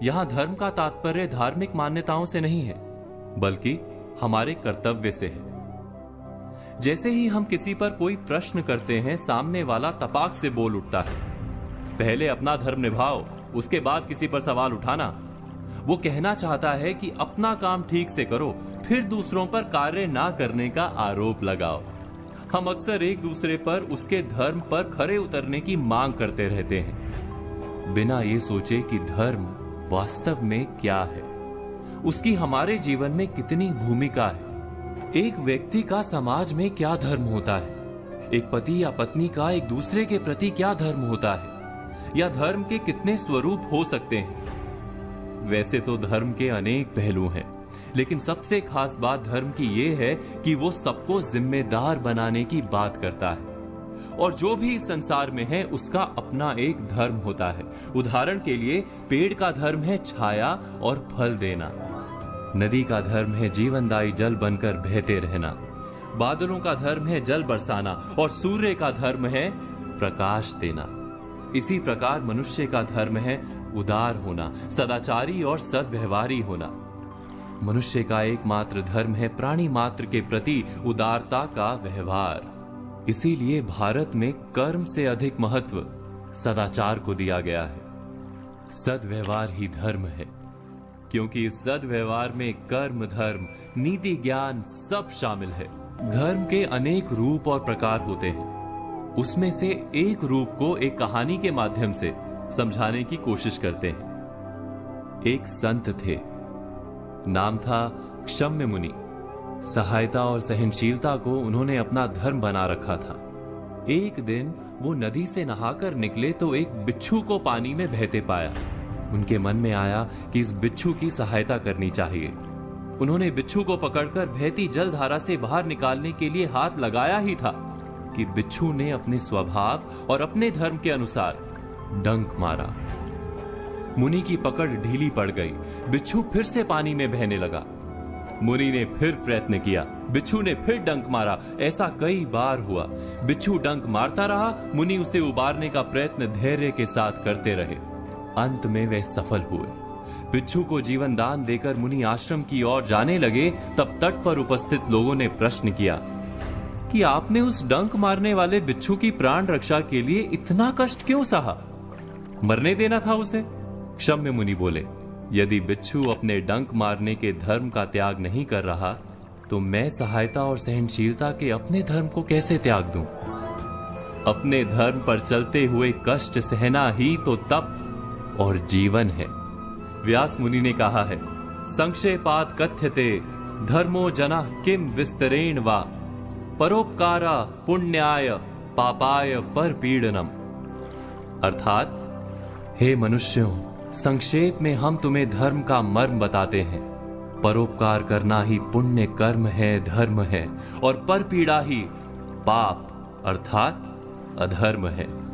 यहां धर्म का तात्पर्य धार्मिक मान्यताओं से नहीं है, बल्कि हमारे कर्तव्य से है। जैसे ही हम किसी पर कोई प्रश्न करते हैं, सामने वाला तपाक से बोल उठता है, पहले अपना धर्म निभाओ, उसके बाद किसी पर सवाल उठाना। वो कहना चाहता है कि अपना काम ठीक से करो, फिर दूसरों पर कार्य ना करने का आरोप लगाओ। हम अक्सर एक दूसरे पर उसके धर्म पर खरे उतरने की मांग करते रहते हैं, बिना ये सोचे कि धर्म वास्तव में क्या है, उसकी हमारे जीवन में कितनी भूमिका है। एक व्यक्ति का समाज में क्या धर्म होता है, एक पति या पत्नी का एक दूसरे के प्रति क्या धर्म होता है, या धर्म के कितने स्वरूप हो सकते हैं। वैसे तो धर्म के अनेक पहलू हैं, लेकिन सबसे खास बात धर्म की यह है कि वो सबको जिम्मेदार बनाने की बात करता है। और जो भी इस संसार में है उसका अपना एक धर्म होता है। उदाहरण के लिए पेड़ का धर्म है छाया और फल देना, नदी का धर्म है जीवनदायी जल बनकर बहते रहना, बादलों का धर्म है जल बरसाना, और सूर्य का धर्म है प्रकाश देना। इसी प्रकार मनुष्य का धर्म है उदार होना, सदाचारी और सद्व्यवहारी होना। मनुष्य का एकमात्र धर्म है प्राणी मात्र के प्रति उदारता का व्यवहार। इसीलिए भारत में कर्म से अधिक महत्व सदाचार को दिया गया है। सद्व्यवहार ही धर्म है, क्योंकि इस सद्व्यवहार में कर्म, धर्म, नीति, ज्ञान सब शामिल है। धर्म के अनेक रूप और प्रकार होते हैं, उसमें से एक रूप को एक कहानी के माध्यम से समझाने की कोशिश करते हैं। एक संत थे, नाम था क्षम्य मुनि। सहायता और सहनशीलता को उन्होंने अपना धर्म बना रखा था। एक दिन वो नदी से नहाकर निकले तो एक बिच्छू को पानी में बहते पाया। उनके मन में आया कि इस बिच्छू की सहायता करनी चाहिए। उन्होंने बिच्छू को पकड़कर बहती जलधारा से बाहर निकालने के लिए हाथ लगाया ही था कि बिच्छू ने अपने स्वभाव और अपने धर्म के अनुसार डंक मारा। मुनि की पकड़ ढीली पड़ गई, बिच्छू फिर से पानी में बहने लगा। मुनि ने फिर प्रयत्न किया, बिच्छू ने फिर डंक मारा। ऐसा कई बार हुआ। बिच्छू डंक मारता रहा, मुनि उसे उबारने का प्रयत्न धैर्य के साथ करते रहे। अंत में वे सफल हुए। बिच्छू को जीवन दान देकर मुनि आश्रम की ओर जाने लगे, तब तट पर उपस्थित लोगों ने प्रश्न किया कि आपने उस डंक मारने वाले बिच्छू की प्राण रक्षा के लिए इतना कष्ट क्यों सहा? मरने देना था उसे। क्षम्य मुनि बोले, यदि बिच्छू अपने डंक मारने के धर्म का त्याग नहीं कर रहा, तो मैं सहायता और सहनशीलता के अपने धर्म को कैसे त्याग दूं? अपने धर्म पर चलते हुए कष्ट सहना ही तो तप और जीवन है। व्यास मुनि ने कहा है, संक्षेपात कथ्यते धर्मो जना किम विस्तरेण वा परोपकारा पुण्याय पापाय परपीड़नम। अर्थात, हे मनुष्यों, संक्षेप में हम तुम्हें धर्म का मर्म बताते हैं। परोपकार करना ही पुण्य कर्म है, धर्म है, और परपीड़ा ही पाप अर्थात अधर्म है।